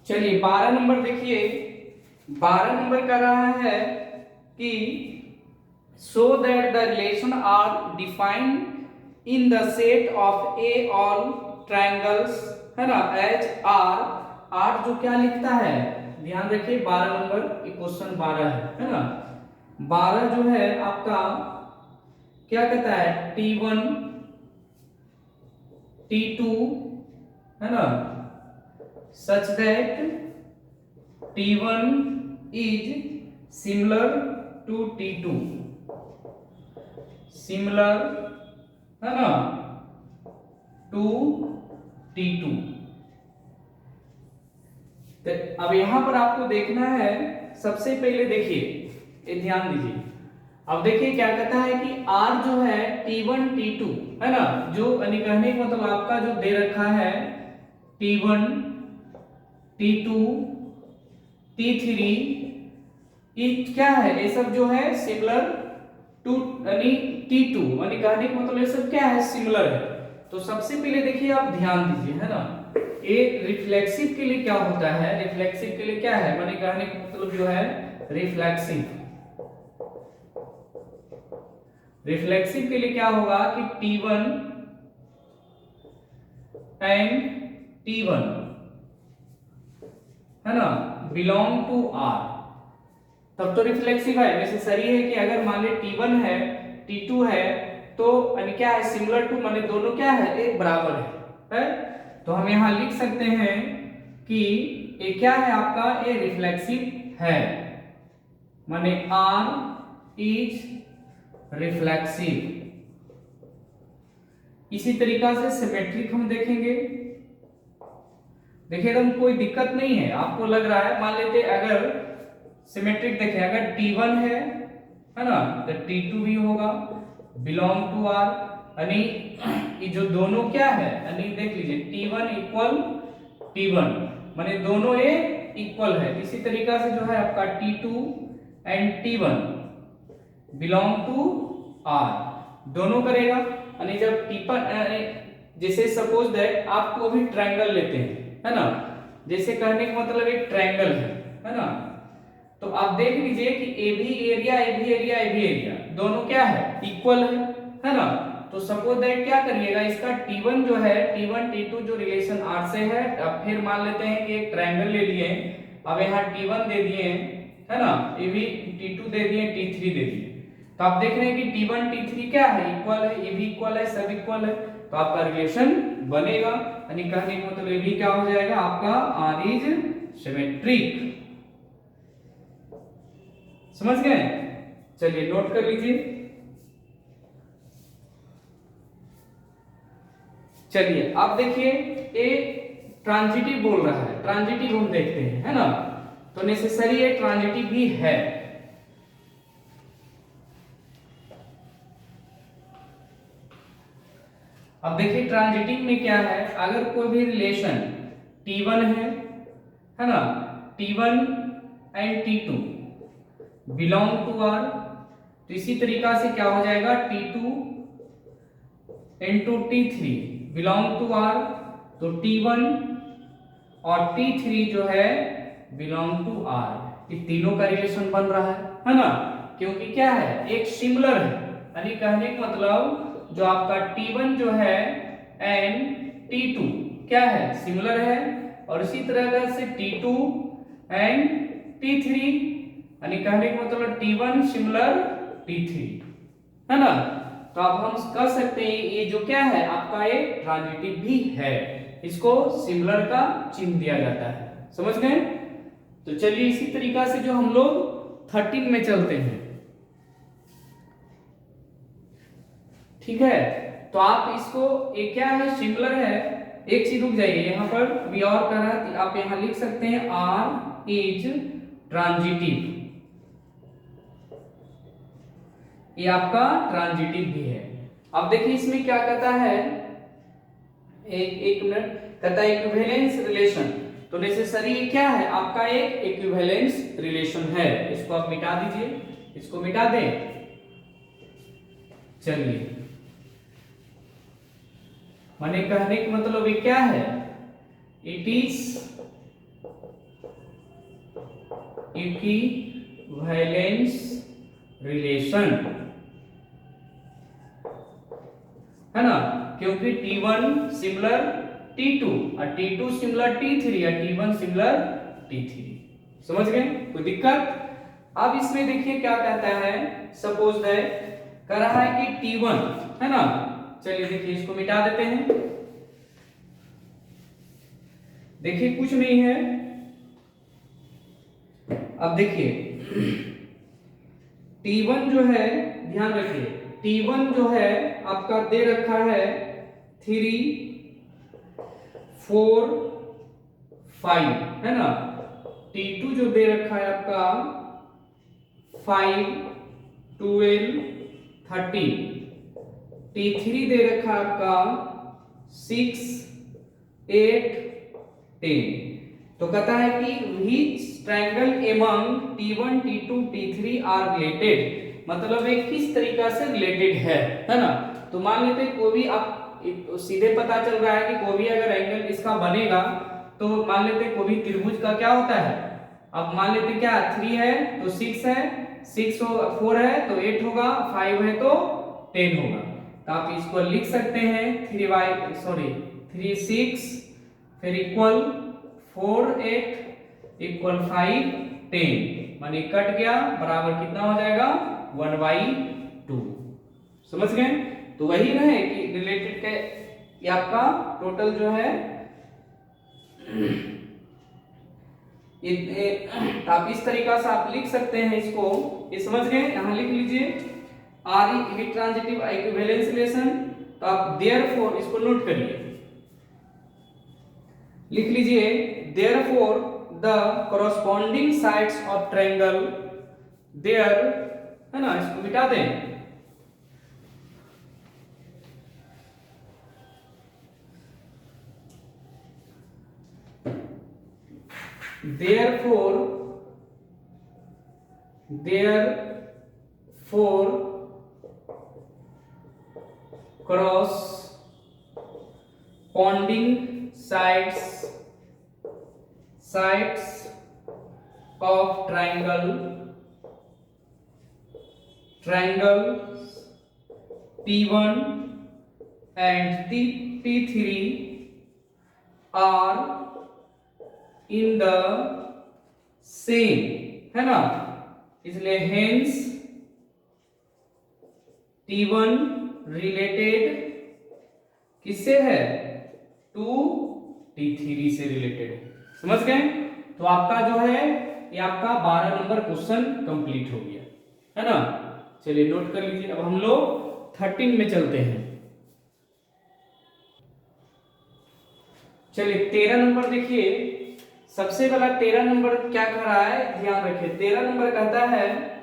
चलिए 12 नंबर देखिए, 12 नंबर का रहा है कि so that the relation are defined in the set of a all triangles, है ना, as r जो क्या लिखता है, ध्यान रखिए 12 नंबर ये क्वेश्चन 12 है ना। 12 जो है आपका क्या कहता है, T1 T2 है ना, such that T1 is similar to T2, similar है ना टू T2। तो अब यहां पर आपको देखना है, सबसे पहले देखिए ये ध्यान दीजिए। अब देखिए क्या कहता है कि R जो है T1 T2 है ना, जो यानी कहने का मतलब आपका जो दे रखा है T1 T2 T3 ये क्या है, ये सब जो है सिमिलर टू यानी T2, यानी कहने का मतलब ये सब क्या है, सिमिलर है। तो सबसे पहले देखिए आप ध्यान दीजिए है ना, ये रिफ्लेक्सिव के लिए क्या होता है, रिफ्लेक्सिव के लिए क्या है, यानी कहने का मतलब जो है रिफ्लेक्सिव, रिफ्लेक्सिव के लिए क्या होगा कि T1 एंड T1 है ना बिलोंग टू R, तब तो रिफ्लेक्सिव है। नेसेसरी है कि अगर मान ले T1 है T2 है तो यानी क्या है, सिमिलर टू माने दोनों क्या है, एक बराबर है। तो हम यहां लिख सकते हैं कि ये क्या है आपका, ये रिफ्लेक्सिव है, माने R इज रिफ्लेक्सिव। इसी तरीका से सिमेट्रिक हम देखेंगे, देखिए एकदम कोई दिक्कत नहीं है, आपको लग रहा है मान लेते अगर सिमेट्रिक देखें, अगर T1 है ना तो T2 भी होगा बिलोंग टू R, यानी ये जो दोनों क्या है, यानी देख लीजिए T1 इक्वल T1 माने दोनों ये इक्वल है। इसी तरीका से जो है आपका T2 and T1 belong to R दोनों करेगा, यानी जब T1 जैसे सपोज दैट आपको अभी ट्रायंगल लेते हैं है ना, जैसे कहने का मतलब एक ट्रायंगल है ना, तो आप देख लीजिए कि ए भी एरिया दोनों क्या है, इक्वल है ना। तो सपोज दैट क्या करिएगा, इसका T1 जो है T1 T2 जो रिलेशन R से है, अब फिर मान लेते हैं कि एक ट्रायंगल ले लिए, अब यहाँ T1 दे दिए है ना, ए भी T2 दे दिए, T3 दे दिए, तो आप देख रहे हैं कि T1 T3 क्या है, इक्वल है, ए भी इक्वल है, सब इक्वल है, तो आपका रिलेशन बनेगा, यानी कहने का मतलब ये भी क्या हो जाएगा आपका R इज सिमेट्रिक। समझ गए, चलिए नोट कर लीजिए। चलिए आप देखिए ये ट्रांजिटिव बोल रहा है, ट्रांजिटिव हम देखते हैं है ना, तो नेसेसरी ये ट्रांजिटिव भी है। अब देखिए ट्रांजिटिव में क्या है, अगर कोई भी रिलेशन T1 है ना, T1 and T2 belong to R, तो इसी तरीका से क्या हो जाएगा T2 into T3 belong to R, तो T1 और T3 जो है बिलोंग टू R, ये तीनों का रिलेशन बन रहा है ना, क्योंकि क्या है एक सिमिलर है, यानी कहने का मतलब जो आपका T1 जो है एंड T2 क्या है, सिमिलर है, और इसी तरह से T2 एंड T3 यानी कहने का मतलब T1 सिमिलर T3 है ना। तो अब हम कह सकते हैं ये जो क्या है आपका ये ट्रांजिटिव भी है, इसको सिमिलर का चिन्ह दिया जाता है। समझ गए, तो चलिए इसी तरीका से जो हम लोग 13 में चलते हैं, ठीक है। तो आप इसको ये क्या है, सिमिलर है, एक चीज रुक जाइए, यहां पर भी और कह रहा है, आप यहां लिख सकते हैं R इज ट्रांजिटिव, ये आपका ट्रांजिटिव भी है। अब देखिए इसमें क्या कहता है, एक मिनट, कहता है इक्विवेलेंस रिलेशन, तो नेसेसरी क्या है आपका एक इक्विवेलेंस रिलेशन है, इसको आप मिटा दीजिए, इसको मिटा दें। चलिए माने कहने का मतलब ये क्या है, इट इज इक्विवेलेंस रिलेशन, है ना, क्योंकि T1 सिमिलर T2 और T2 सिमिलर T3 या T1 सिमिलर T3। समझ गए? कोई दिक्कत? अब इसमें देखिए क्या कहता है, सपोज दैट कह रहा है कि T1, है ना, चलिए देखिए इसको मिटा देते हैं। देखिए कुछ नहीं है। अब देखिए T1 जो है, ध्यान रखिए, T1 जो है आपका दे रखा है 3 4 5, है ना। T2 जो दे रखा है आपका 5 12 13, T3 दे रखा है आपका 6 8 10। तो कहता है कि which triangle among T1 T2 T3 are related, मतलब ये किस तरीका से रिलेटेड है ना। तो मान लेते हैं कोई भी, आप सीधे पता चल रहा है कि कोई भी अगर एंगल इसका बनेगा तो मान लेते हैं कोई भी त्रिभुज का क्या होता है, अब मान लेते हैं क्या 3 है तो 6 है, 6 4 है तो 8 होगा, 5 है तो 10 होगा। तो आप इसको लिख सकते हैं 3 6 फिर इक्वल 4 8 इक्वल 5 10, माने कट गया, बराबर कितना हो जाएगा 1/2। समझ गए? तो वही ना है कि रिलेटेड के ये आपका टोटल जो है आप इस तरीका से आप लिख सकते हैं इसको, ये समझ गए? यहां लिख लीजिए R E transitive equivalence relation. तो आप देयरफॉर इसको नोट करिए, लिख लीजिए therefore the corresponding sides of triangle there, है ना, इसको मिटा दें। therefore corresponding sides of triangle T1 and T3 are in the same, है ना, इसलिए hence T1 रिलेटेड किससे है, टू T3 से रिलेटेड। समझ गए? तो आपका जो है ये आपका 12 नंबर क्वेश्चन कंप्लीट हो गया, है ना। चलिए नोट कर लीजिए। अब हम लोग 13 में चलते हैं। चलिए 13 नंबर देखिए, सबसे पहला 13 नंबर क्या कह रहा है, ध्यान रखिए। 13 नंबर कहता है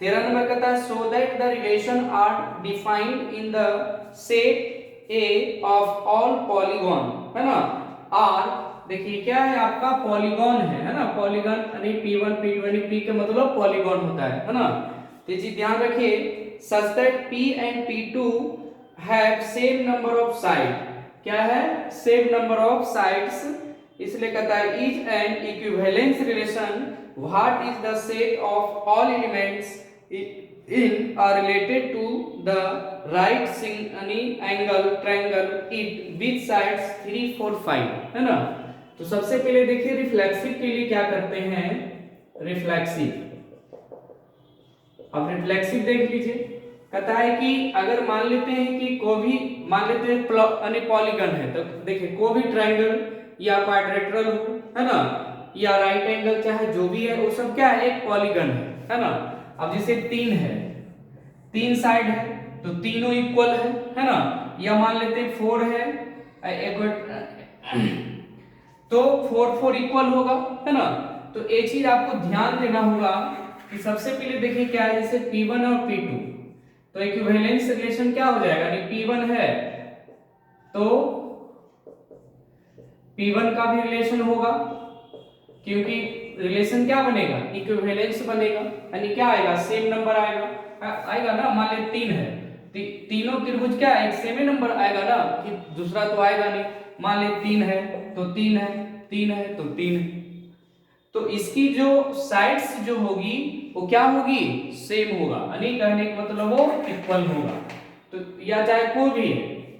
13 नंबर कहता है so that the relation are defined in the set A of all polygon, है ना। आर देखिए क्या है आपका पॉलीगॉन है ना, पॉलीगॉन यानी P1 P2 यानी P का मतलब पॉलीगॉन होता है ना। तो जी ध्यान रखिए such that P and P2 have same number of side, क्या है, सेम नंबर ऑफ साइड्स, इसलिए कहता है is an equivalence relation what is the set of all elements in are related to the right angle triangle it with sides 3 4 5, है ना। तो सबसे पहले देखिए रिफ्लेक्सिव के लिए क्या करते हैं, रिफ्लेक्सिव। अब रिफ्लेक्सिव देख लीजिए, कहता है कि अगर मान लेते हैं कि कोई भी मान लेते हैं पॉलीगन है, तो देखिए कोई भी ट्रायंगल या क्वाड्रिलेटरल हो, है ना, या राइट एंगल चाहे जो भी है वो सब क्या है, एक पॉलीगन है ना। अब जैसे 3 है, 3 साइड है तो तीनों इक्वल है ना, या मान लेते हैं 4 है तो 4 4 इक्वल होगा, है ना। तो एक चीज आपको ध्यान देना होगा कि सबसे पहले देखिए क्या है, जैसे P1 और P2 तो इक्विवेलेंस रिलेशन क्या हो जाएगा, यानी P1 है तो P1 का भी रिलेशन होगा, क्योंकि रिलेशन क्या बनेगा, इक्विवेलेंस बनेगा, यानी क्या आएगा, सेम नंबर आएगा ना। मान ले 3 है, तीनों त्रिभुज क्या एक सेम नंबर आएगा ना, कि दूसरा तो आएगा नहीं। मान ले 3 है तो 3 है, 3 है तो 3 है, तो इसकी जो साइड्स जो होगी वो क्या होगी, सेम होगा, यानी कहने का मतलब वो इक्वल होगा। तो या चाहे कोई भी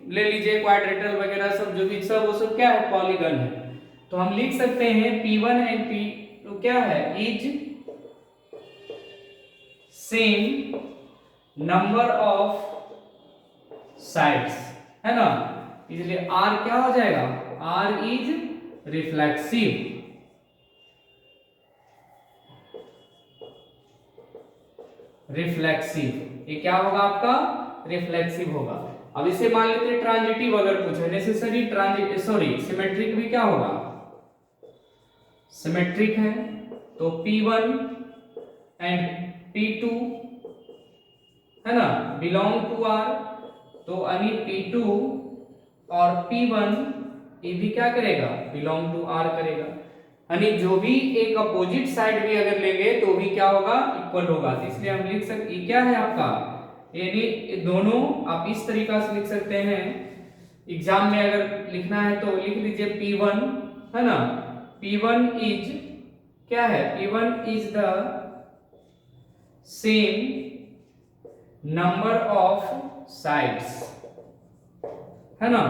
ले लीजिए, क्वाड्रेटल वगैरह सब जो भी सब वो सब क्या है, पॉलीगन है। तो हम लिख सकते हैं P1 एंड P2 क्या है, is same number of sides, है ना, इसलिए R क्या हो जाएगा, R इज रिफ्लेक्सिव। रिफ्लेक्सिव ये क्या होगा आपका, रिफ्लेक्सिव होगा। अब इसे मान लेते हैं ट्रांजिटिव अगर पूछे, नेसेसरी ट्रांजिटिव सॉरी सिमेट्रिक भी क्या होगा, सिमेट्रिक है। तो P1 एंड P2 है ना बिलोंग टू R, तो यानी P2 और P1 ये भी क्या करेगा, बिलोंग टू R करेगा, यानी जो भी एक अपोजिट साइड भी अगर लेंगे तो भी क्या होगा, इक्वल होगा। तो इसलिए हम लिख सकते ये क्या है आपका, यानी दोनों आप इस तरीका से लिख सकते हैं। एग्जाम में अगर लिखना है तो लिख लीजिए P1 है ना, P1 इज क्या है, P1 is the same number of sides, है ना।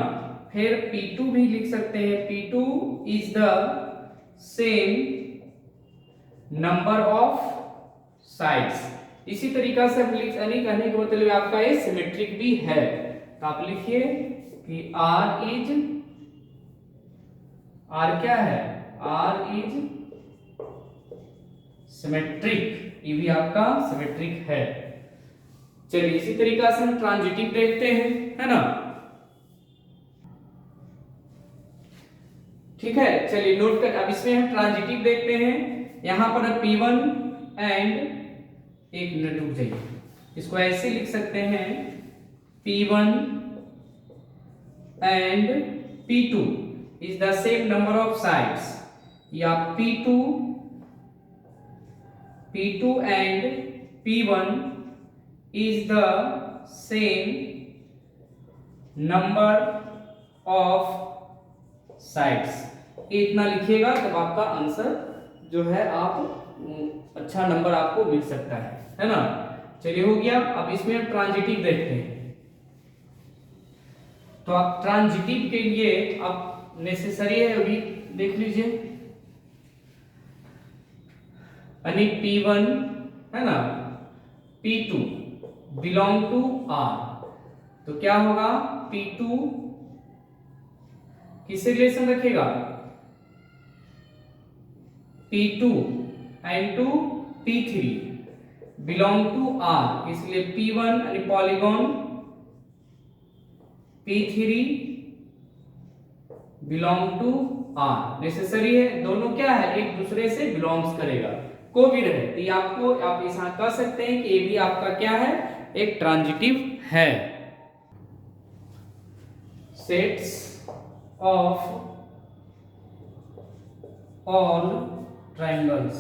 फिर P2 भी लिख सकते हैं, P2 is the same number of sides. इसी तरीका से हम लिख, यानी कहने का मतलब आपका ये सिमेट्रिक भी है। तो आप लिखिए कि R क्या है, R इज सिमेट्रिक, ये भी आपका सिमेट्रिक है। चलिए इसी तरीका से हम ट्रांजिटिव देखते हैं, है ना। ठीक है, चलिए नोट कर, अब इसमें हम ट्रांजिटिव देखते हैं। यहां पर P1 एंड, एक मिनट रुक जाइए, इसको ऐसे लिख सकते हैं P1 and P2 is the same number of sides, या P2 and P1 is the same number of sides. इतना लिखिएगा तब आपका आंसर जो है आप अच्छा नंबर आपको मिल सकता है ना। चलिए हो गया। अब इसमें हम ट्रांजिटिव देखते हैं। तो आप ट्रांजिटिव के लिए आप नेसेसरी है अभी देख लीजिए, यानी P1 है ना, P2 बिलोंग टू R, तो क्या होगा, P2 किससे रिलेशन रखेगा, P2 and to P3 belong to R, इसलिए P1 यानी polygon, P3 belong to R। Necessary है, दोनों क्या है, एक दूसरे से बिलोंग्स करेगा, को भी रहे, तो ये आपको आप ऐसा कह सकते हैं कि ये भी आपका क्या है, एक ट्रांजिटिव है। सेट्स ऑफ ऑल ट्रायंगल्स,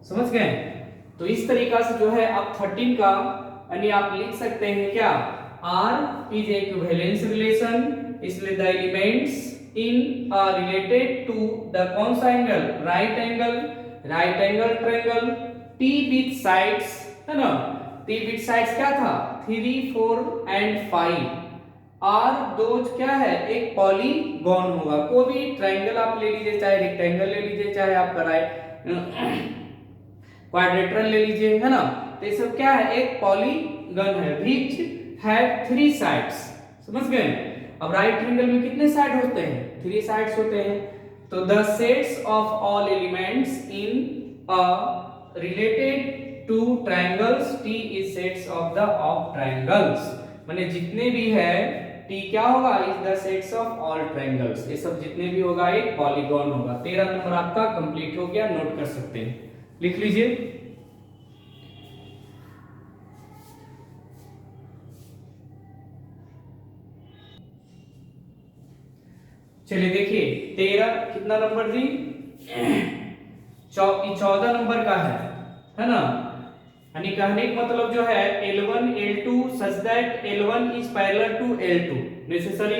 समझ गए। तो इस तरीका से जो है आप 13 का यानी आप लिख सकते हैं क्या, R इज इक्विवेलेंस रिलेशन, इसलिए the elements in are related to the कौन सा angle, right angle triangle T with sides, है ना, T विथ साइड्स क्या था, 3, 4 एंड 5। R दोज क्या है, एक पॉलीगॉन होगा, कोई भी ट्रायंगल आप ले लीजिए, चाहे रेक्टेंगल ले लीजिए, चाहे आपका राइट क्वाड्रेटरल ले लीजिए, है ना। तो ये सब क्या है, एक पॉलीगन है विच हैव 3 साइड्स, समझ गए। अब राइट ट्रायंगल में कितने साइड होते हैं, 3 साइड्स होते हैं। तो the sets of all elements in a related two triangles T is sets of the of triangles, माने जितने भी है T क्या होगा, is the sets of all triangles, ये सब जितने भी होगा एक पॉलीगॉन होगा। 13 नंबर आपका कंप्लीट हो गया, नोट कर सकते हैं, लिख लीजिए। चलिए देखिए 13 कितना नंबर दी, 14 नंबर का है ना, यानी कहने का मतलब जो है L1 L2 such that L1 is parallel to L2 necessary.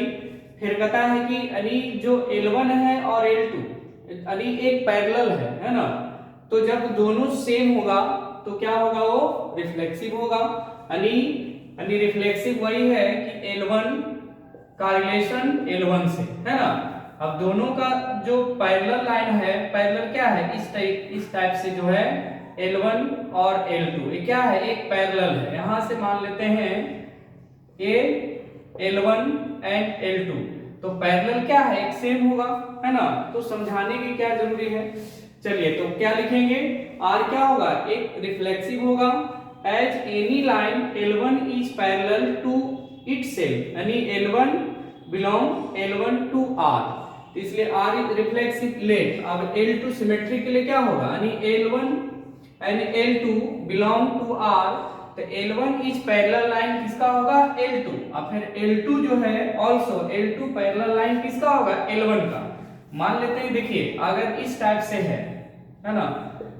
फिर कहता है कि यानी जो L1 है और L2 यानी एक पैरेलल है ना, तो जब दोनों सेम होगा तो क्या होगा, वो रिफ्लेक्सिव होगा। यानी रिफ्लेक्सिव वही है कि L1 का रिलेशन L1 से, है ना। अब दोनों का जो पैरेलल लाइन है, पैरेलल क्या है, इस टाइप से जो है L1 और L2 ये क्या है, एक पैरेलल है। यहां से मान लेते हैं ये L1 एंड L2, तो पैरेलल क्या है, एक सेम होगा, है ना। तो समझाने की क्या जरूरी है, चलिए तो क्या लिखेंगे, R क्या होगा, एक रिफ्लेक्सिव होगा as any line L1 is parallel to itself, यानी L1 belong L1 to R, तो इसलिए R इज रिफ्लेक्सिव। लेट अब L2 सिमेट्री के लिए क्या होगा, यानी L1 and L2 belong to R, तो L1 इज पैरेलल लाइन किसका होगा, L2। अब फिर L2 जो है आल्सो L2 पैरेलल लाइन किसका होगा, L1 का। मान लेते हैं, देखिए अगर इस टाइप से है ना,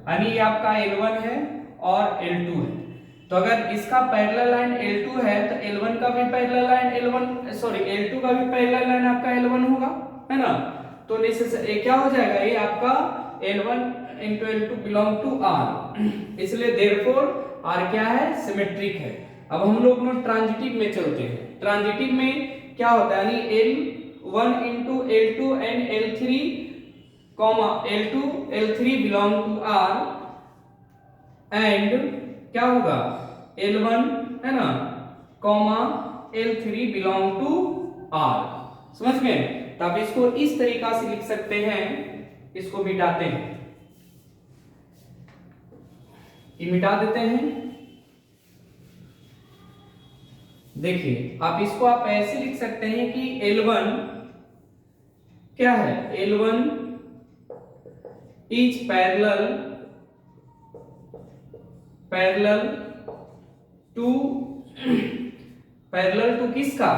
यानी ये आपका L1 है और L2 है, तो अगर इसका पैरेलल लाइन L2 है तो L1 का भी पैरेलल लाइन L2 का भी पैरेलल लाइन आपका L1 होगा, है ना। तो नेसेसरी क्या हो जाएगा, ये आपका L1 into L2 belong to R, इसलिए therefore R क्या है, सिमेट्रिक है। अब हम लोग ट्रांजिटिव में चलते हैं। ट्रांजिटिव में क्या होता है, यानी L1 into L2 and L3 L2 L3 belong to R and क्या होगा, L1 है ना L3 belong to R, समझ गए। तो आप इसको इस तरीका से लिख सकते हैं, इसको मिटाते हैं, ये मिटा देते हैं। देखिए आप इसको आप ऐसे लिख सकते हैं कि L1 क्या है, L1 इज पैरेलल टू किसका,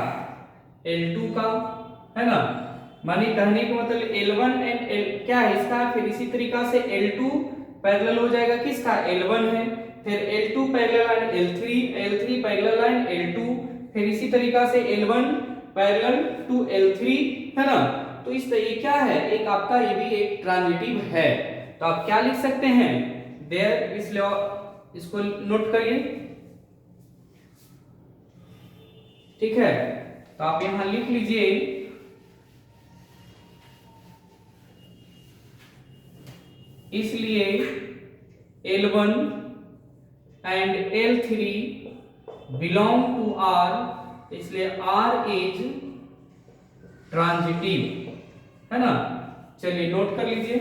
L2 का, है ना। मानी कहने का मतलब L1 एंड L क्या है इसका, फिर इसी तरीका से L2 पैरेलल हो जाएगा किसका, L1 है, फिर L2 parallel line L3 parallel line L2, फिर इसी तरीका से L1 पैरेलल टू L3, है ना। तो इस ये क्या है, एक आपका ये भी एक ट्रांजिटिव है। तो आप क्या लिख सकते हैं, देयर, इसलिए इसको नोट करिए, ठीक है। तो आप यहां लिख लीजिए, इसलिए L1 and L3 belong to R, इसलिए R इज ट्रांजिटिव, है ना। चलिए नोट कर लीजिए।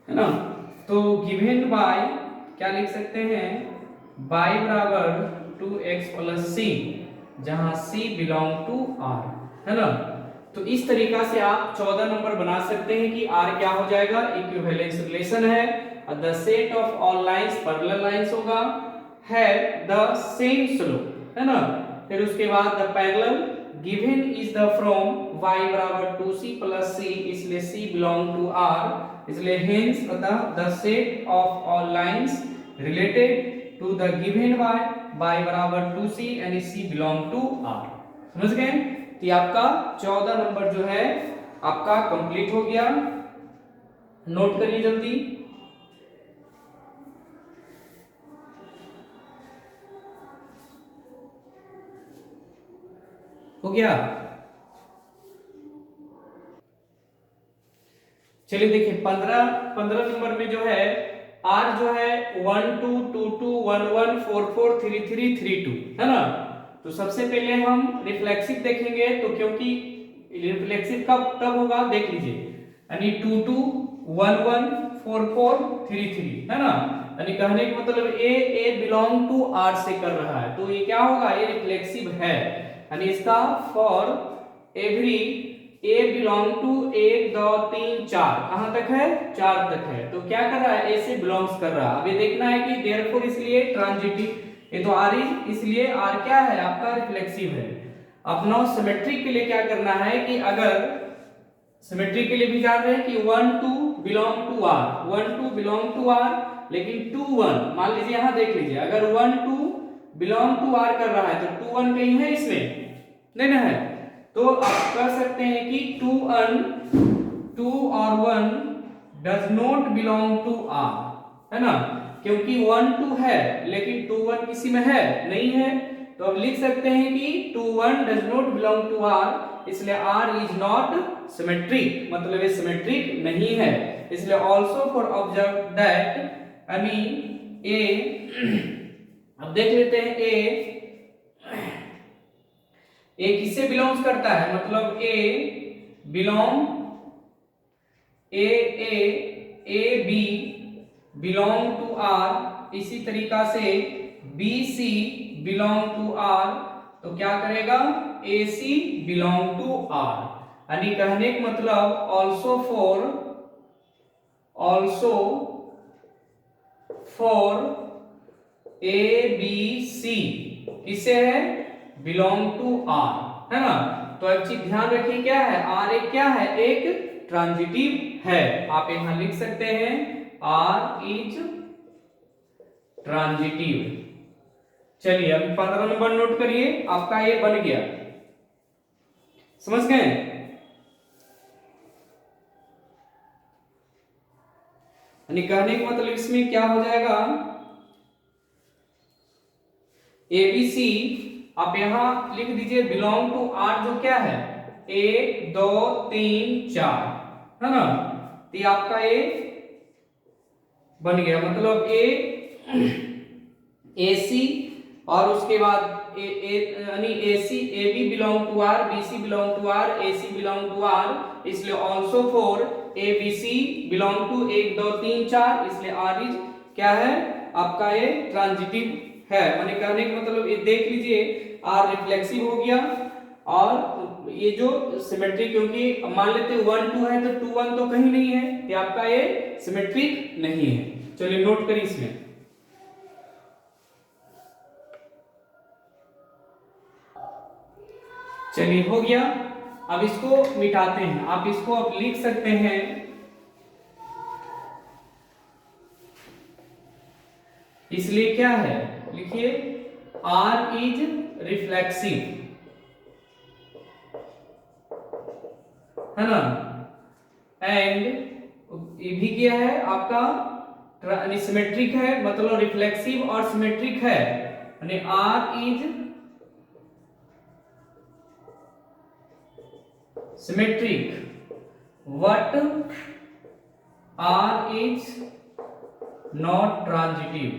है ना, तो गिवन बाय क्या लिख सकते हैं, y बराबर 2x प्लस c, जहां c बिलोंग टू R, है ना। तो इस तरीका से आप 14 नंबर बना सकते हैं कि R क्या हो जाएगा, इक्विवेलेंस रिलेशन है, the set of all lines parallel lines होगा, है द सेम स्लोप, है ना। फिर उसके बाद the parallel given is the from y बराबर 2c प्लस c, इसलिए c बिलोंग टू R, इसलिए hence the set of all lines related to the given y बराबर 2c यानी c belong to R, समझ गए। तो ये आपका 14 नंबर जो है आपका कंप्लीट हो गया, नोट करिए जल्दी। हो गया, चलिए देखिए 15 नंबर में जो है R जो है 1 2 2 2 1 1 4 4 3 3 3 2, है ना। तो सबसे पहले हम रिफ्लेक्सिव देखेंगे, तो क्योंकि रिफ्लेक्सिव कब तब होगा देख लीजिए, यानी 2 2 1 1 4 4 3 3, है ना। यानी कहने का मतलब A बिलोंग टू R से कर रहा है, तो ये क्या होगा, ये रिफ्लेक्सिव है। यानी इसका for every A belong to 1 2 3 4, कहां तक है, 4 तक है, तो क्या कर रहा है, A से बिलोंग्स कर रहा है। अब ये देखना है कि देयरफॉर इसलिए ये तो आर इज, इसलिए आर क्या है आपका रिफ्लेक्सिव है। अब नाउ सिमेट्रिक के लिए क्या करना है कि अगर सिमेट्रिक के लिए भी जान रहे हैं कि 1 2 belong to R, 1 2 belong to R, लेकिन 2 1 मान लीजिए यहां देख लीजिए अगर 1 2 बिलोंग टू आर कर रहा है तो 2 1 कहीं है इसमें नहीं ना है, तो आप कह सकते हैं कि 2 और 1 does not belong to R, है ना, क्योंकि 1 2 है लेकिन 2 1 किसी में है नहीं है, तो अब लिख सकते हैं कि 2 1 does not belong to R, इसलिए आर इज नॉट सिमेट्रिक, मतलब ये सिमेट्रिक नहीं है। इसलिए ऑल्सो फॉर ऑब्जर्व दैट यानी ए अब देख लेते हैं ए किससे बिलोंग्स करता है, मतलब A B belong to R, इसी तरीका से B C belong to R, तो क्या करेगा A C belong to R, यानी कहने का मतलब also for A B C किससे है बिलोंग टू आर, है ना। तो एक चीज ध्यान रखिए क्या है, आर एक क्या है, एक ट्रांजिटिव है, आप यहां लिख सकते हैं आर इज ट्रांजिटिव। चलिए अब 15 नंबर नोट करिए, आपका ये बन गया, समझ गए। यानी कहने का मतलब इसमें क्या हो जाएगा, एबीसी आप यहां लिख दीजिए बिलोंग टू आर, जो क्या है 1 2 3 4, है ना, तो ये आपका ए बन गया, मतलब ए सी और उसके बाद यानी A C A B belong to R, B C belong to R, A C belong to R, इसलिए also for A B C belong to 1 2 3 4, इसलिए आर इज क्या है आपका ये ट्रांजिटिव है। मैंने कहने का मतलब ये देख लीजिए आर रिफ्लेक्सिव हो गया, और ये जो सिमेट्रिक, क्योंकि मान लेते 1 2 है तो 2 1 तो कहीं नहीं है, तो आपका ये सिमेट्रिक नहीं है। चलिए नोट करिए इसमें, चलिए हो गया। अब इसको मिटाते हैं, आप इसको अब लिख सकते हैं, इसलिए क्या है लिखिए आर इज रिफ्लेक्सिव, है ना, एंड ये भी क्या है आपका सिमेट्रिक है, मतलब रिफ्लेक्सिव और सिमेट्रिक है, यानी R is symmetric but R is not transitive,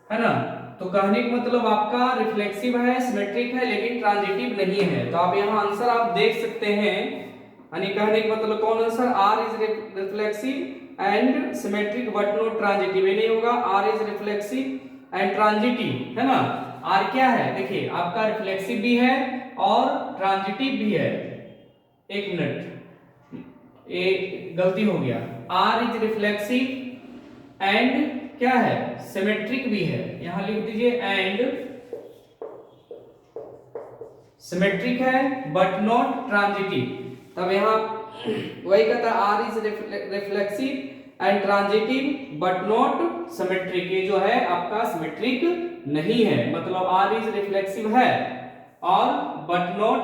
है ना। तो कहने का मतलब आपका रिफ्लेक्सिव है सिमेट्रिक है लेकिन ट्रांजिटिव नहीं है, तो आप यहां आंसर आप देख सकते हैं, यानी कहने का मतलब कौन answer, R is reflexive and symmetric but not transitive, ये नहीं होगा, R is reflexive and transitive, है ना। आर क्या है देखिए आपका रिफ्लेक्सिव भी है और ट्रांजिटिव भी है, एक मिनट ये गलती हो गया, आर इज रिफ्लेक्सिव एंड क्या है सिमेट्रिक भी है, यहां लिख दीजिए एंड सिमेट्रिक है बट नॉट ट्रांजिटिव, तब यहां वही कहता है R is reflexive and transitive but not symmetric, ये जो है आपका सिमेट्रिक नहीं है, मतलब आर इज रिफ्लेक्सिव है और बट नॉट,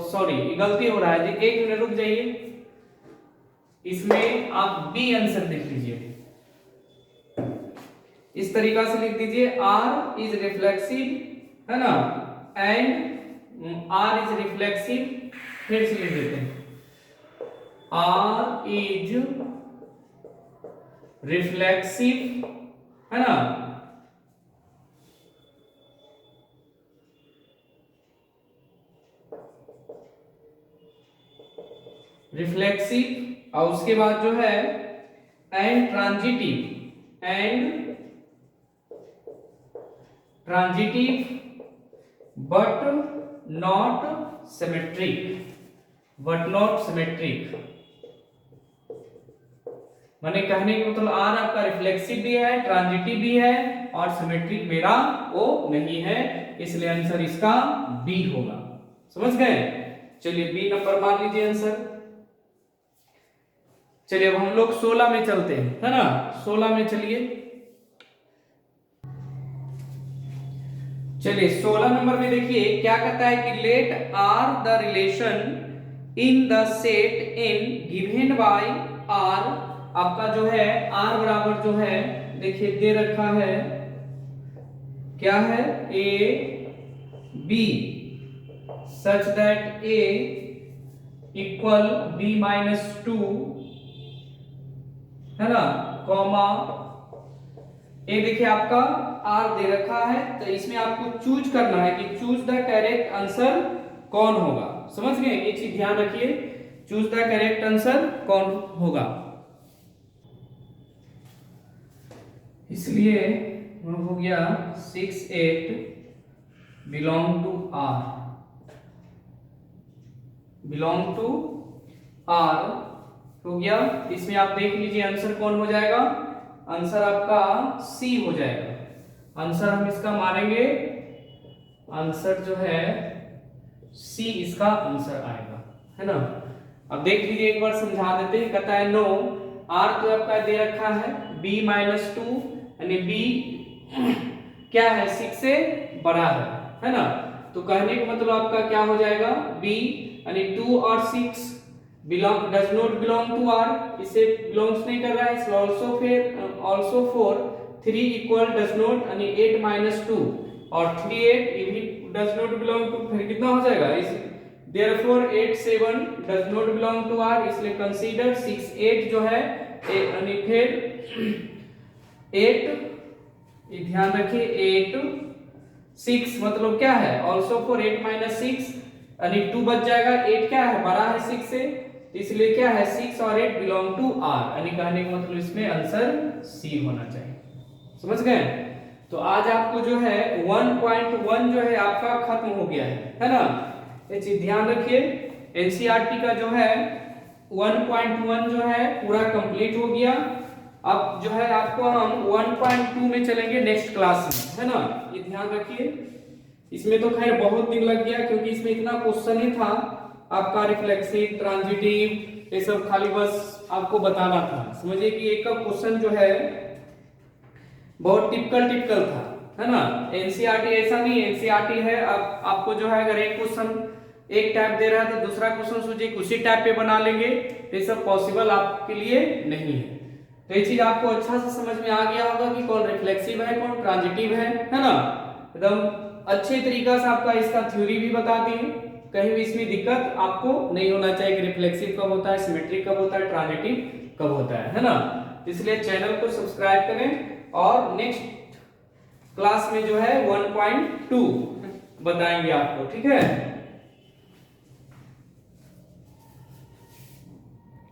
सॉरी गलती हो रहा है जी, एक मिनट रुक जाइए, इसमें आप बी आंसर देख लीजिए, इस तरीका से लिख दीजिए आर इज रिफ्लेक्सिव, है ना, एंड आर इज रिफ्लेक्सिव, फिर से लिख देते हैं आर इज रिफ्लेक्सिव, है ना, रिफ्लेक्सिव, और उसके बाद जो है and transitive but not symmetric, माने कहने का मतलब आर आपका रिफ्लेक्सिव भी है, ट्रांजिटिव भी है और सिमेट्रिक मेरा वो नहीं है, इसलिए आंसर इसका बी होगा। समझ गए? चलिए बी नंबर मान लीजिए आंसर। चलिए अब हम लोग 16 में चलते हैं, है ना? 16 में चलिए। चलिए 16 नंबर में देखिए क्या कहता है कि let R the relation in the set in given by R. आपका जो है आर बराबर जो है देखिए दे रखा है, क्या है, A B such that A equal B minus 2, है ना, कॉमा ए देखिए आपका आर दे रखा है, तो इसमें आपको चूज करना है कि चूज द करेक्ट आंसर कौन होगा। समझ गए? ये चीज ध्यान रखिए, चूज द करेक्ट आंसर कौन होगा। इसलिए हो गया 6 8 belong to R, belong to R हो गया। इसमें आप देख लीजिए आंसर कौन हो जाएगा, आंसर आपका सी हो जाएगा। आंसर हम इसका मानेंगे, आंसर जो है सी इसका आंसर आएगा, है ना। अब देख लीजिए एक बार समझा देते हैं। कहता है नो आर तो आपका दे रखा है बी माइनस 2 यानी बी क्या है 6 से बड़ा है ना। तो कहने का मतलब आपका क्या हो जाएगा, बी यानी 2 और 6 belong does not belong to R, इसे बिलोंग्स नहीं कर रहा है। इसलिए also for 3 equal does not यानी 8 माइनस 2 और 3 8 ये भी डज नॉट बिलोंग टू, फिर कितना हो जाएगा इस therefore 8 7 does not belong to R, इसलिए कंसीडर 6 8 जो है यानी फिर 8 ये ध्यान रखिए 8 6 मतलब क्या है ऑल्सो फॉर 8 माइनस 6 यानी 2 बच जाएगा, 8 क्या है बड़ा है 6 से, इसलिए क्या है 6 और 8 बिलोंग टू आर, यानी कहने का मतलब इसमें आंसर सी होना चाहिए। समझ गए? तो आज आपको जो है 1.1 जो है आपका खत्म हो गया है ना। ये चीज ध्यान रखिए, एनसीईआरटी का जो है 1.1 जो है पूरा कंप्लीट हो गया। अब जो है आपको हम 1.2 में चलेंगे नेक्स्ट क्लास में, है ना। ये ध्यान रखिए, इसमें तो खैर बहुत दिन लग गया क्योंकि इसमें इतना क्वेश्चन ही था आपका, रिफ्लेक्सिव ट्रांजिटिव ये सब खाली बस आपको बताना था। समझिए कि एक का क्वेश्चन जो है बहुत टिपिकल था, है ना। एनसीईआरटी ऐसा नहीं, एनसीईआरटी है अब आपको जो है अगर एक क्वेश्चन एक टाइप दे रहा है तो दूसरा क्वेश्चन सोचिए उसी टाइप पे बना लेंगे, तो ये सब पॉसिबल आपके लिए नहीं है। तो ये चीज आपको अच्छा से समझ में आ गया होगा कि कौन रिफ्लेक्सिव है कौन ट्रांजिटिव है ना। एकदम अच्छे तरीका से आपका इसका थ्योरी भी बता दी है, कहीं भी इसमें दिक्कत आपको नहीं होना चाहिए कि रिफ्लेक्सिव कब होता है, सिमेट्रिक कब होता है, ट्रांजिटिव कब होता है ना। इसलिए चैनल को सब्सक्राइब करें और नेक्स्ट क्लास में जो है 1.2 बताएंगे आपको, ठीक है।